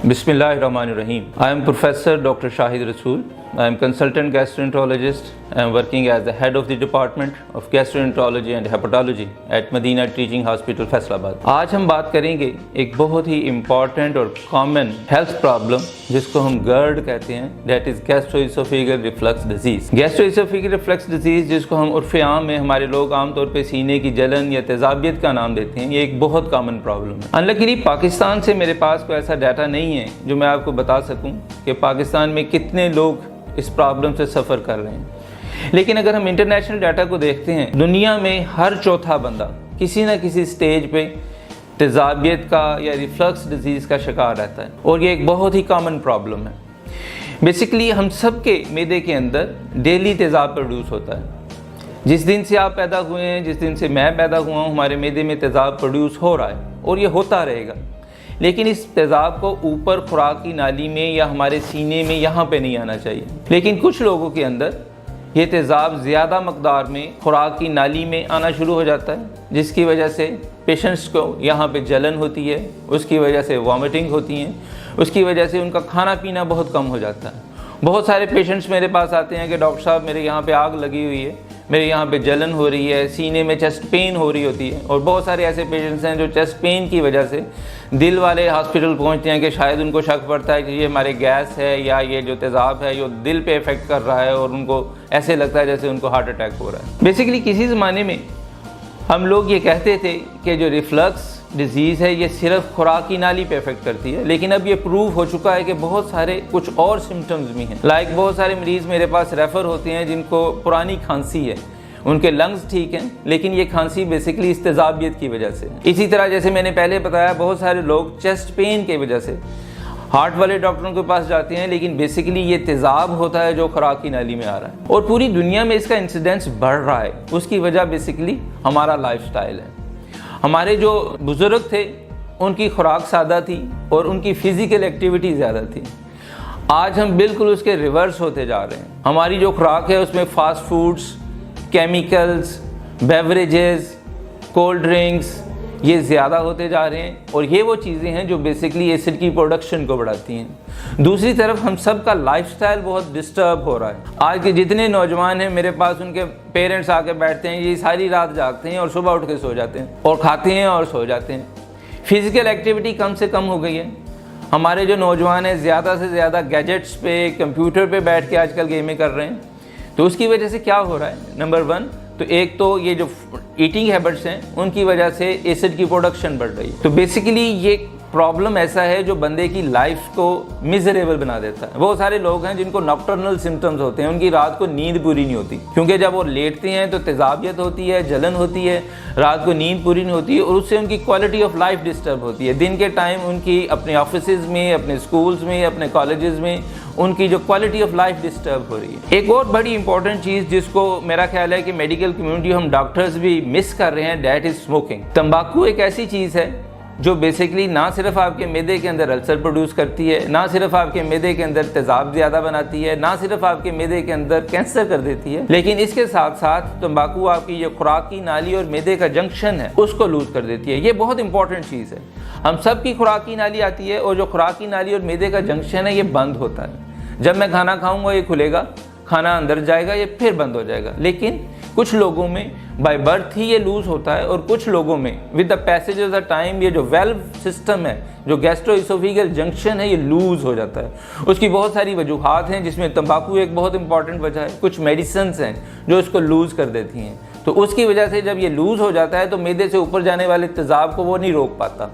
Bismillahirrahmanirrahim. I am Professor Dr. Shahid Rasool. I am consultant gastroenterologist. I am working as the head of the Department of Gastroenterology and Hepatology at Medina Teaching Hospital, Faisalabad. आज हम बात करेंगे एक बहुत ही important और common health problem जिसको हम GERD कहते हैं, that is gastroesophageal reflux disease. Gastroesophageal reflux disease जिसको हम उर्फ़े आम में हमारे लोग आमतौर पर सीने की जलन या तेजाबियत का नाम देते हैं, ये एक बहुत कॉमन प्रॉब्लम है। अनलकीली पाकिस्तान से मेरे पास कोई ऐसा डाटा नहीं है जो मैं आपको बता सकूं कि पाकिस्तान में कितने लोग इस प्रॉब्लम से सफ़र कर रहे हैं, लेकिन अगर हम इंटरनेशनल डाटा को देखते हैं, दुनिया में हर चौथा बंदा किसी न किसी स्टेज पे तेजाबियत का या रिफ्लक्स डिजीज़ का शिकार रहता है और ये एक बहुत ही कॉमन प्रॉब्लम है। बेसिकली हम सब के मैदे के अंदर डेली तेज़ाब प्रोड्यूस होता है। जिस दिन से आप पैदा हुए हैं, जिस दिन से मैं पैदा हुआ हूँ, हमारे मैदे में तेज़ाब प्रोड्यूस हो रहा है और ये होता रहेगा, लेकिन इस तेज़ाब को ऊपर खुराक की नाली में या हमारे सीने में यहाँ पे नहीं आना चाहिए। लेकिन कुछ लोगों के अंदर ये तेज़ाब ज़्यादा मकदार में खुराक की नाली में आना शुरू हो जाता है, जिसकी वजह से पेशेंट्स को यहाँ पे जलन होती है, उसकी वजह से वॉमिटिंग होती हैं, उसकी वजह से उनका खाना पीना बहुत कम हो जाता है। बहुत सारे पेशेंट्स मेरे पास आते हैं कि डॉक्टर साहब मेरे यहाँ पे आग लगी हुई है, मेरे यहाँ पे जलन हो रही है, सीने में चेस्ट पेन हो रही होती है। और बहुत सारे ऐसे पेशेंट्स हैं जो चेस्ट पेन की वजह से दिल वाले हॉस्पिटल पहुँचते हैं कि शायद उनको शक पड़ता है कि ये हमारे गैस है या ये जो तेज़ाब है जो दिल पे इफ़ेक्ट कर रहा है, और उनको ऐसे लगता है जैसे उनको हार्ट अटैक हो रहा है। बेसिकली किसी ज़माने में हम लोग ये कहते थे कि जो रिफ्लक्स डिजीज़ है ये सिर्फ खुराक की नाली पे इफेक्ट करती है, लेकिन अब ये प्रूव हो चुका है कि बहुत सारे कुछ और सिम्टम्स भी हैं। लाइक बहुत सारे मरीज़ मेरे पास रेफ़र होते हैं जिनको पुरानी खांसी है, उनके लंग्स ठीक हैं, लेकिन ये खांसी बेसिकली इस तेज़ाबियत की वजह से। इसी तरह जैसे मैंने पहले बताया, बहुत सारे लोग चेस्ट पेन की वजह से हार्ट वाले डॉक्टरों के पास जाते हैं, लेकिन बेसिकली ये तेज़ाब होता है जो खुराक की नाली में आ रहा है और पूरी दुनिया में इसका इंसिडेंस बढ़ रहा है। उसकी वजह बेसिकली हमारा लाइफस्टाइल है। हमारे जो बुज़ुर्ग थे उनकी खुराक सादा थी और उनकी फ़िज़िकल एक्टिविटी ज़्यादा थी। आज हम बिल्कुल उसके रिवर्स होते जा रहे हैं। हमारी जो खुराक है उसमें fast foods, chemicals, beverages, cold drinks ये ज़्यादा होते जा रहे हैं और ये वो चीज़ें हैं जो बेसिकली एसिड की प्रोडक्शन को बढ़ाती हैं। दूसरी तरफ हम सब का लाइफस्टाइल बहुत डिस्टर्ब हो रहा है। आज के जितने नौजवान हैं मेरे पास, उनके पेरेंट्स आके बैठते हैं, ये सारी रात जागते हैं और सुबह उठ के सो जाते हैं और खाते हैं और सो जाते हैं। फिज़िकल एक्टिविटी कम से कम हो गई है। हमारे जो नौजवान हैं ज़्यादा से ज़्यादा गैजेट्स पे, कंप्यूटर पे बैठ के आजकल गेमें कर रहे हैं। तो उसकी वजह से क्या हो रहा है, नंबर वन तो एक तो ये जो ईटिंग हैबिट्स हैं उनकी वजह से एसिड की प्रोडक्शन बढ़ रही है। तो बेसिकली ये प्रॉब्लम ऐसा है जो बंदे की लाइफ को मिजरेबल बना देता है। बहुत सारे लोग हैं जिनको नॉक्टर्नल सिम्टम्स होते हैं, उनकी रात को नींद पूरी नहीं होती, क्योंकि जब वो लेटते हैं तो तेज़ाबियत होती है, जलन होती है, रात को नींद पूरी नहीं होती है और उससे उनकी क्वालिटी ऑफ लाइफ डिस्टर्ब होती है। दिन के टाइम उनकी अपने ऑफिस में, अपने स्कूल्स में, अपने कॉलेजेस में उनकी जो क्वालिटी ऑफ लाइफ डिस्टर्ब हो रही है। एक और बड़ी इंपॉर्टेंट चीज़ जिसको मेरा ख्याल है कि मेडिकल कम्युनिटी, हम डॉक्टर्स भी मिस कर रहे हैं, दैट इज़ स्मोकिंग। तंबाकू एक ऐसी चीज़ है जो बेसिकली ना सिर्फ आपके मैदे के अंदर अल्सर प्रोड्यूस करती है, ना सिर्फ आपके मैदे के अंदर तेज़ाब ज़्यादा बनाती है, ना सिर्फ आपके मैदे के अंदर कैंसर कर देती है, लेकिन इसके साथ साथ तंबाकू आपकी जो खुराक की नाली और मैदे का जंक्शन है उसको लूज़ कर देती है। ये बहुत इंपॉर्टेंट चीज़ है। हम सब की खुराक की नाली आती है और जो खुराक की नाली और मैदे का जंक्शन है ये बंद होता है। जब मैं खाना खाऊंगा ये खुलेगा, खाना अंदर जाएगा, ये फिर बंद हो जाएगा। लेकिन कुछ लोगों में बाय बर्थ ही ये लूज़ होता है और कुछ लोगों में with the passage of the time ये जो वेल्व सिस्टम है, जो गैस्ट्रोइसोफेगल जंक्शन है, ये लूज़ हो जाता है। उसकी बहुत सारी वजूहात हैं जिसमें तंबाकू एक बहुत इंपॉर्टेंट वजह है। कुछ मेडिसिन्स हैं जो इसको लूज़ कर देती हैं। तो उसकी वजह से जब ये लूज़ हो जाता है तो मैदे से ऊपर जाने वाले तेज़ाब को वो नहीं रोक पाता।